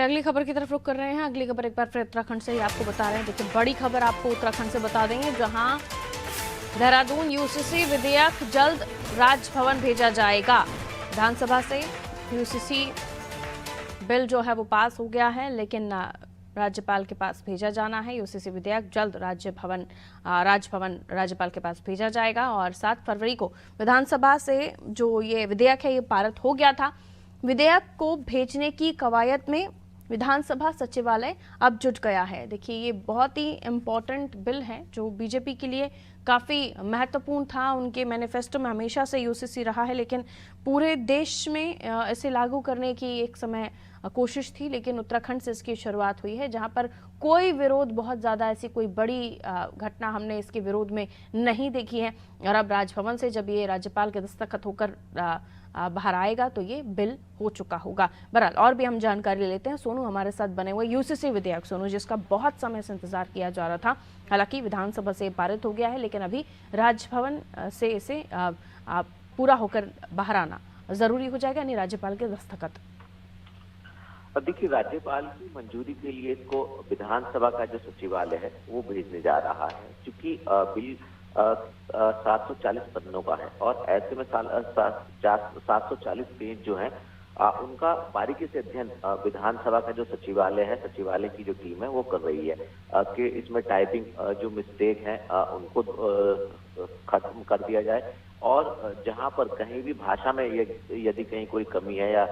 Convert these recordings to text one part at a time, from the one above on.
चलिए अगली खबर की तरफ रुख कर रहे हैं। अगली खबर एक बार फिर उत्तराखंड से ही आपको बता रहे हैं। देखिए बड़ी खबर आपको उत्तराखंड से बता देंगे, जहां देहरादून यूसीसी विधेयक जल्द राजभवन भेजा जाएगा। विधानसभा से यूसीसी बिल जो है वो पास हो गया है, लेकिन राज्यपाल के पास भेजा जाना है। यूसीसी विधेयक जल्द राजभवन राज्यपाल के पास भेजा जाएगा और 7 फरवरी को विधानसभा से जो ये विधेयक है ये पारित हो गया था। विधेयक को भेजने की कवायद में विधानसभा सचिवालय अब जुट गया है। देखिए ये बहुत ही इम्पोर्टेंट बिल है जो बीजेपी के लिए काफ़ी महत्वपूर्ण था। उनके मैनिफेस्टो में हमेशा से यूसीसी रहा है, लेकिन पूरे देश में इसे लागू करने की एक समय कोशिश थी, लेकिन उत्तराखंड से इसकी शुरुआत हुई है, जहां पर कोई विरोध, बहुत ज़्यादा ऐसी कोई बड़ी घटना हमने इसके विरोध में नहीं देखी है। और अब राजभवन से जब ये राज्यपाल के दस्तखत होकर बाहर आएगा तो ये बिल हो चुका होगा। बहरहाल और भी हम जानकारी लेते हैं। सोनू हमारे साथ बने हुए यूसीसी विधेयक, सोनू जिसका बहुत समय से इंतजार किया जा रहा था, हालांकि विधानसभा से पारित हो गया है, लेकिन अभी राजभवन से इसे पूरा होकर बाहर आना जरूरी हो जाएगा, यानी राज्यपाल के दस्तखत। अब देखिए, राज्यपाल की मंजूरी के लिए इसको विधानसभा का जो सचिवालय है वो भेजने जा रहा है, क्योंकि बिल 740 पन्नों का है और ऐसे में 740 पेज जो है उनका बारीकी से अध्ययन विधानसभा का जो सचिवालय है, सचिवालय की जो टीम है वो कर रही है कि इसमें टाइपिंग जो मिस्टेक है उनको खत्म कर दिया जाए और जहां पर कहीं भी भाषा में यदि कहीं कोई कमी है या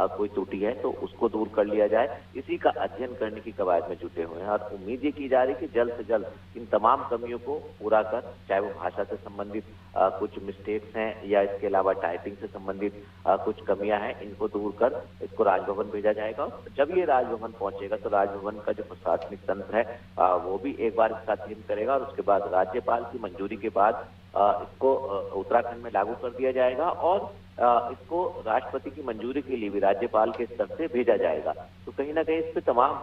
कोई त्रुटि है तो उसको दूर कर लिया जाए। इसी का अध्ययन करने की कवायद में जुटे हुए हैं और उम्मीद ये की जा रही है कि जल्द से जल्द इन तमाम कमियों को पूरा कर, चाहे वो भाषा से संबंधित कुछ मिस्टेक्स हैं या इसके अलावा टाइपिंग से संबंधित कुछ कमियां हैं, इनको दूर कर इसको राजभवन भेजा जाएगा। जब ये राजभवन पहुंचेगा तो राजभवन का जो प्रशासनिक तंत्र है वो भी एक बार इसका अध्ययन करेगा और उसके बाद राज्यपाल की मंजूरी के बाद इसको उत्तराखंड में लागू कर दिया जाएगा और इसको राष्ट्रपति की मंजूरी के लिए भी राज्यपाल के स्तर से भेजा जाएगा। तो कहीं ना कहीं इस पे तमाम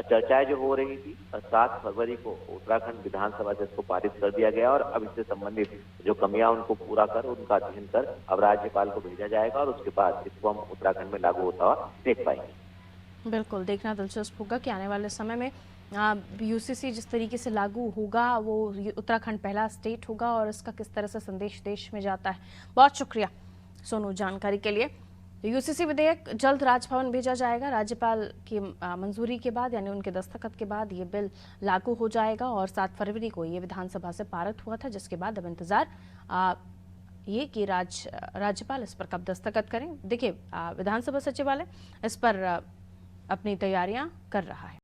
चर्चाएं जो हो रही थी, 7 फरवरी को उत्तराखंड विधानसभा से इसको पारित कर दिया गया और अब इससे संबंधित जो कमियां उनको पूरा कर, उनका अध्ययन कर अब राज्यपाल को भेजा जाएगा और उसके बाद इसको हम उत्तराखंड में लागू होता हुआ देख पाएंगे। बिल्कुल, देखना दिलचस्प होगा कि आने वाले समय में यूसीसी जिस तरीके से लागू होगा वो उत्तराखंड पहला स्टेट होगा और इसका किस तरह से संदेश देश में जाता है। बहुत शुक्रिया सोनू जानकारी के लिए। यूसीसी विधेयक जल्द राजभवन भेजा जाएगा। राज्यपाल की मंजूरी के बाद, यानी उनके दस्तखत के बाद ये बिल लागू हो जाएगा और 7 फरवरी को ये विधानसभा से पारित हुआ था, जिसके बाद अब इंतजार ये कि राज्यपाल इस पर कब दस्तखत करें। देखिए विधानसभा सचिवालय इस पर अपनी तैयारियां कर रहा है।